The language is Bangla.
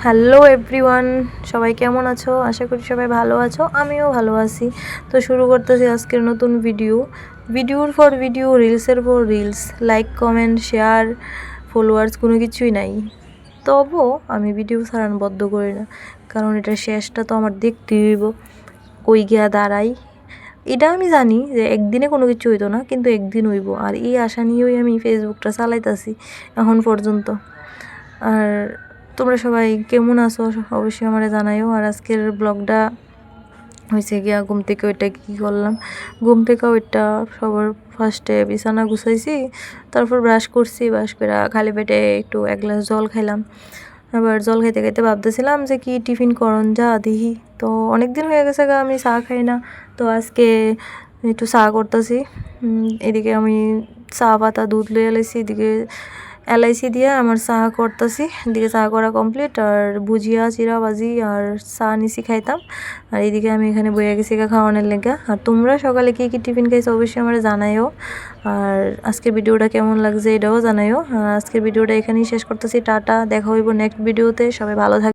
হ্যালো এভরিওয়ান, সবাই কেমন আছো? আশা করি সবাই ভালো আছো, আমিও ভালো আছি। তো শুরু করতেছি আজকের নতুন ভিডিওর ফর ভিডিও, রিলসের পর reels, like comment share followers কোনো কিছুই নাই। তবুও আমি ভিডিও ছাড়ানো বদ্ধ করি না, কারণ এটার শেষটা তো আমার দেখতেই হইব। কই গিয়া দাঁড়াই এটা আমি জানি যে একদিনে কোনো কিছু হইতো না, কিন্তু একদিন হইব, আর এই আশা নিয়েই আমি ফেসবুকটা চালাইতাছি এখন পর্যন্ত। আর তোমরা সবাই কেমন আছো অবশ্যই আমারে জানাইও। আর আজকের ব্লগটা হয়েছে গিয়া ঘুম থেকে ওইটা কী করলাম, ঘুম থেকে ওইটা সবার ফার্স্টে বিছানা গুছাইছি, তারপর ব্রাশ করছি, ব্রাশ করে খালি পেটে একটু এক গ্লাস জল খাইলাম। আবার জল খাইতে খাইতে ভাবতেছিলাম যে কি টিফিন করন যা দিহি। তো অনেক দিন হয়ে গেছে আমি চা খাই না, তো আজকে একটু চা করতেছি। এদিকে আমি চা পাতা দুধ লয়ে এলাইছি, এদিকে এলাইচি দিয়ে আমার চা করতেছি, এদিকে চা করা কমপ্লিট। আর ভুজিয়া চিরা বাজি আর চা নিছি খাইতাম। আর এইদিকে আমি এখানে বইয়া গেছি খাওয়ানোর লেগা। আর তোমরা সকালে কী কী টিফিন খাইছো অবশ্যই আমার জানাইও। আর আজকের ভিডিওটা কেমন লাগছে এটাও জানাইও। আজকের ভিডিওটা এখানেই শেষ করতেছি, টাটা, দেখা হইব নেক্সট ভিডিওতে, সবাই ভালো থাকবে।